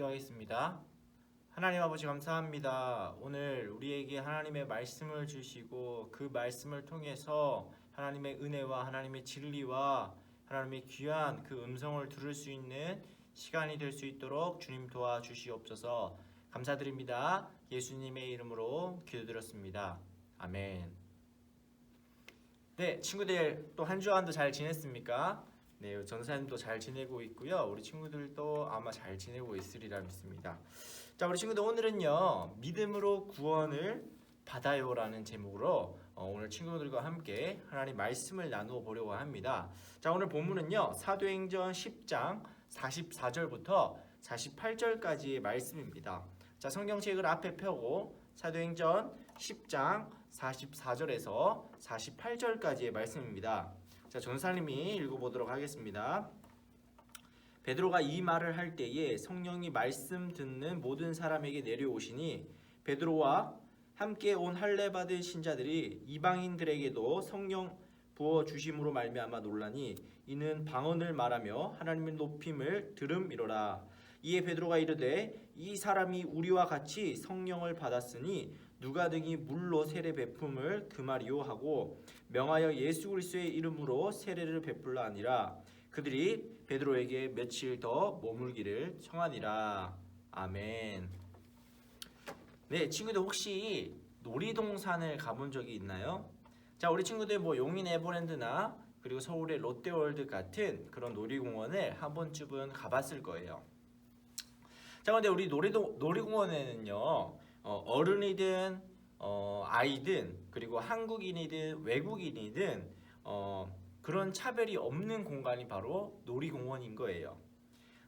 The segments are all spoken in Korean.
기도하겠습니다. 하나님 아버지 감사합니다. 오늘 우리에게 하나님의 말씀을 주시고 그 말씀을 통해서 하나님의 은혜와 하나님의 진리와 하나님의 귀한 그 음성을 들을 수 있는 시간이 될 수 있도록 주님 도와주시옵소서. 감사드립니다. 예수님의 이름으로 기도드렸습니다. 아멘. 네, 친구들 또 한 주간도 잘 지냈습니까? 네, 전사님도 잘 지내고 있고요. 우리 친구들도 아마 잘 지내고 있으리라 믿습니다. 자, 우리 친구들 오늘은요, 믿음으로 구원을 받아요라는 제목으로 오늘 친구들과 함께 하나님 말씀을 나누어 보려고 합니다. 자, 오늘 본문은요, 사도행전 10장 44절부터 48절까지의 말씀입니다. 자, 성경책을 앞에 펴고 사도행전 10장 44절에서 48절까지의 말씀입니다. 자, 전사님이 읽어보도록 하겠습니다. 베드로가 이 말을 할 때에 성령이 말씀 듣는 모든 사람에게 내려오시니 베드로와 함께 온 할례 받은 신자들이 이방인들에게도 성령 부어 주심으로 말미암아 놀라니 이는 방언을 말하며 하나님의 높임을 들음이로라. 이에 베드로가 이르되 이 사람이 우리와 같이 성령을 받았으니 누가 등이 물로 세례 베품을 금하리요 하고 명하여 예수 그리스도의 이름으로 세례를 베풀라 하니라. 그들이 베드로에게 며칠 더 머물기를 청하니라. 아멘. 네, 친구들 혹시 놀이동산을 가본 적이 있나요? 자, 우리 친구들 뭐 용인 에버랜드나 그리고 서울의 롯데월드 같은 그런 놀이공원을 한 번쯤은 가봤을 거예요. 자, 근데 우리 놀이공원에는요, 어른이든 아이든 그리고 한국인이든 외국인이든 그런 차별이 없는 공간이 바로 놀이공원인 거예요.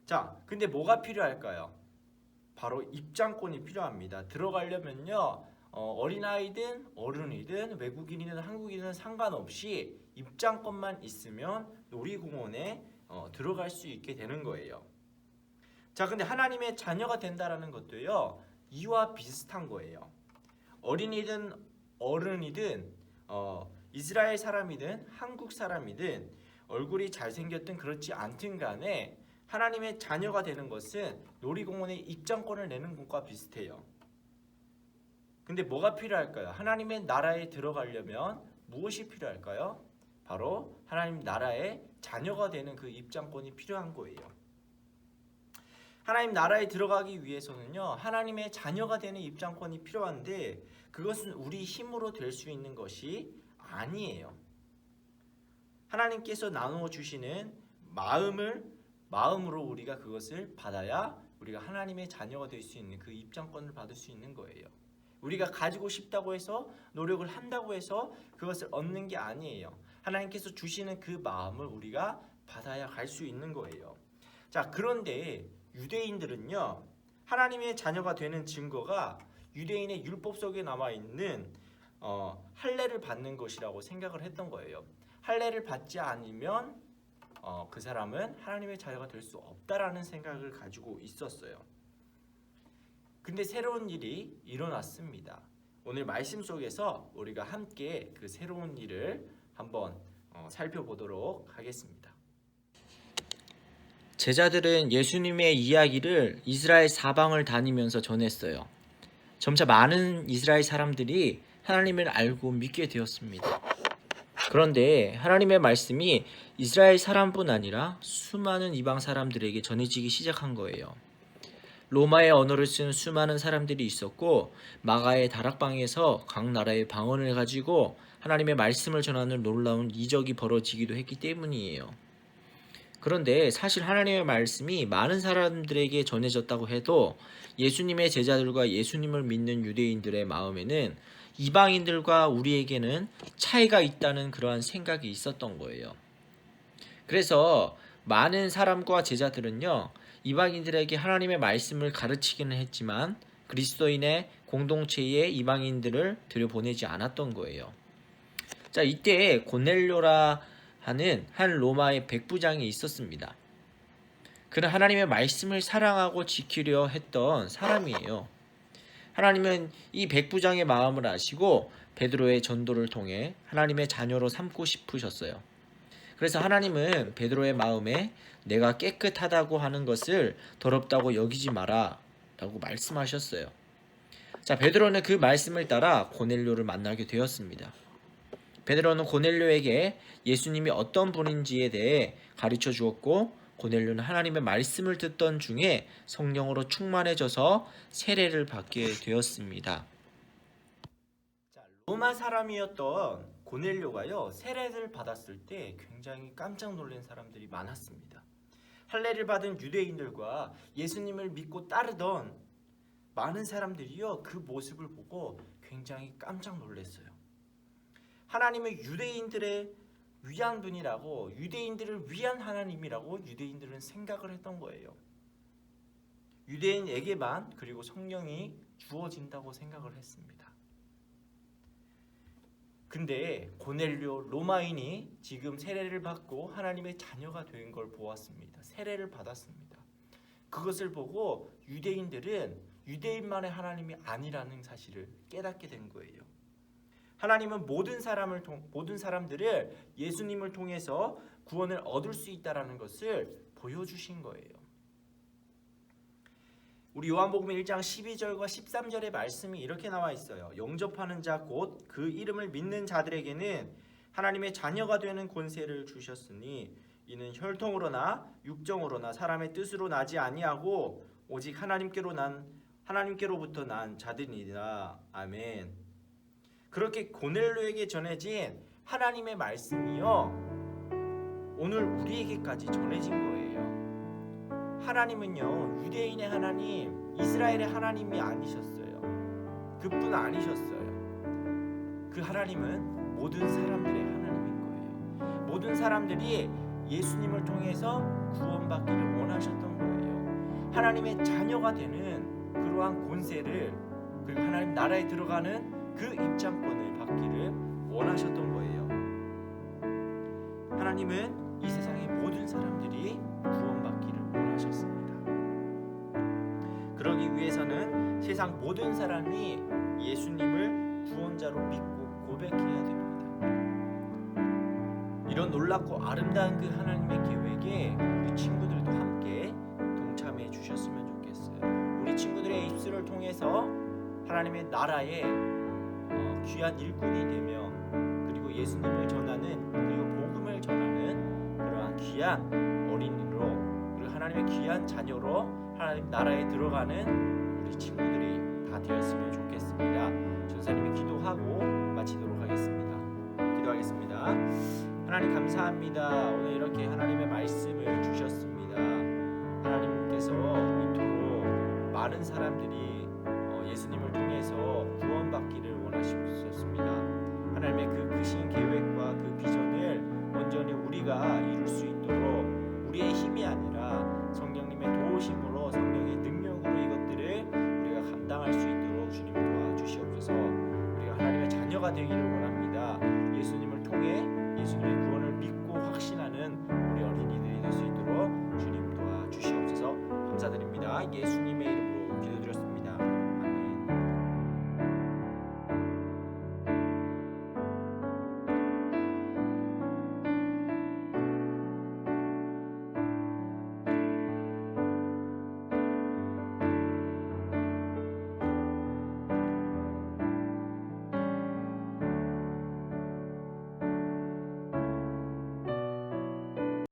자, 근데 뭐가 필요할까요? 바로 입장권이 필요합니다. 들어가려면요, 어린아이든 어른이든 외국인이든 한국인이든 상관없이 입장권만 있으면 놀이공원에 들어갈 수 있게 되는 거예요. 자, 근데 하나님의 자녀가 된다라는 것도요, 이와 비슷한 거예요. 어린이든 어른이든 이스라엘 사람이든 한국 사람이든 얼굴이 잘생겼든 그렇지 않든 간에 하나님의 자녀가 되는 것은 놀이공원에 입장권을 내는 것과 비슷해요. 근데 뭐가 필요할까요? 하나님의 나라에 들어가려면 무엇이 필요할까요? 바로 하나님 나라의 자녀가 되는 그 입장권이 필요한 거예요. 하나님 나라에 들어가기 위해서는요, 하나님의 자녀가 되는 입장권이 필요한데 그것은 우리 힘으로 될 수 있는 것이 아니에요. 하나님께서 나누어 주시는 마음으로 우리가 그것을 받아야 우리가 하나님의 자녀가 될 수 있는 그 입장권을 받을 수 있는 거예요. 우리가 가지고 싶다고 해서 노력을 한다고 해서 그것을 얻는 게 아니에요. 하나님께서 주시는 그 마음을 우리가 받아야 갈 수 있는 거예요. 자, 그런데 유대인들은요, 하나님의 자녀가 되는 증거가 유대인의 율법 속에 남아있는 할례를 받는 것이라고 생각을 했던 거예요. 할례를 받지 않으면 그 사람은 하나님의 자녀가 될 수 없다라는 생각을 가지고 있었어요. 근데 새로운 일이 일어났습니다. 오늘 말씀 속에서 우리가 함께 그 새로운 일을 한번 살펴보도록 하겠습니다. 제자들은 예수님의 이야기를 이스라엘 사방을 다니면서 전했어요. 점차 많은 이스라엘 사람들이 하나님을 알고 믿게 되었습니다. 그런데 하나님의 말씀이 이스라엘 사람뿐 아니라 수많은 이방 사람들에게 전해지기 시작한 거예요. 로마의 언어를 쓰는 수많은 사람들이 있었고 마가의 다락방에서 각 나라의 방언을 가지고 하나님의 말씀을 전하는 놀라운 이적이 벌어지기도 했기 때문이에요. 그런데 사실 하나님의 말씀이 많은 사람들에게 전해졌다고 해도 예수님의 제자들과 예수님을 믿는 유대인들의 마음에는 이방인들과 우리에게는 차이가 있다는 그러한 생각이 있었던 거예요. 그래서 많은 사람과 제자들은요, 이방인들에게 하나님의 말씀을 가르치기는 했지만 그리스도인의 공동체에 이방인들을 들여보내지 않았던 거예요. 자, 이때 고넬료라 하는 한 로마의 백부장이 있었습니다. 그는 하나님의 말씀을 사랑하고 지키려 했던 사람이에요. 하나님은 이 백부장의 마음을 아시고 베드로의 전도를 통해 하나님의 자녀로 삼고 싶으셨어요. 그래서 하나님은 베드로의 마음에 내가 깨끗하다고 하는 것을 더럽다고 여기지 마라 라고 말씀하셨어요. 자, 베드로는 그 말씀을 따라 고넬료를 만나게 되었습니다. 베드로는 고넬료에게 예수님이 어떤 분인지에 대해 가르쳐 주었고, 고넬료는 하나님의 말씀을 듣던 중에 성령으로 충만해져서 세례를 받게 되었습니다. 자, 로마 사람이었던 고넬료가요, 세례를 받았을 때 굉장히 깜짝 놀란 사람들이 많았습니다. 할례를 받은 유대인들과 예수님을 믿고 따르던 많은 사람들이요, 그 모습을 보고 굉장히 깜짝 놀랐어요. 하나님은 유대인들의 위한 분이라고, 유대인들을 위한 하나님이라고 유대인들은 생각을 했던 거예요. 유대인에게만 그리고 성령이 주어진다고 생각을 했습니다. 근데 고넬료 로마인이 지금 세례를 받고 하나님의 자녀가 된 걸 보았습니다. 세례를 받았습니다. 그것을 보고 유대인들은 유대인만의 하나님이 아니라는 사실을 깨닫게 된 거예요. 하나님은 모든 사람들을 예수님을 통해서 구원을 얻을 수 있다라는 것을 보여주신 거예요. 우리 요한복음 1장 12절과 13절의 말씀이 이렇게 나와 있어요. 영접하는 자 곧 그 이름을 믿는 자들에게는 하나님의 자녀가 되는 권세를 주셨으니 이는 혈통으로나 육정으로나 사람의 뜻으로 나지 아니하고 오직 하나님께로부터 난 자들이니라. 아멘. 그렇게 고넬료에게 전해진 하나님의 말씀이요, 오늘 우리에게까지 전해진 거예요. 하나님은요, 유대인의 하나님, 이스라엘의 하나님이 아니셨어요. 그뿐 아니셨어요. 그 하나님은 모든 사람들의 하나님인 거예요. 모든 사람들이 예수님을 통해서 구원받기를 원하셨던 거예요. 하나님의 자녀가 되는 그러한 권세를, 그리고 하나님 나라에 들어가는 그 입장권을 받기를 원하셨던 거예요. 하나님은 이 세상의 모든 사람들이 구원받기를 원하셨습니다. 그러기 위해서는 세상 모든 사람이 예수님을 구원자로 믿고 고백해야 됩니다. 이런 놀랍고 아름다운 그 하나님의 계획에 우리 친구들도 함께 동참해 주셨으면 좋겠어요. 우리 친구들의 입술을 통해서 하나님의 나라에 귀한 일꾼이 되며, 그리고 예수님을 전하는, 그리고 복음을 전하는 그러한 귀한 어린이로, 그리고 하나님의 귀한 자녀로 하나님 나라에 들어가는 우리 친구들이 다 되었으면 좋겠습니다. 전사님이 기도하고 마치도록 하겠습니다. 기도하겠습니다. 하나님 감사합니다. 오늘 이렇게 하나님의 말씀을 주셨습니다. 하나님께서 이토록 많은 사람들이 예수님을 통해서 구원받기를 원하셨습니다. 하나님의 그 크신 계획과 그 비전을 온전히 우리가 이룰 수 있도록 우리의 힘이 아니라 성령님의 도우심으로, 성령의 능력으로 이것들을 우리가 감당할 수 있도록 주님 도와주시옵소서. 우리가 하나님의 자녀가 되기를 원합니다. 예수님을 통해 예수님의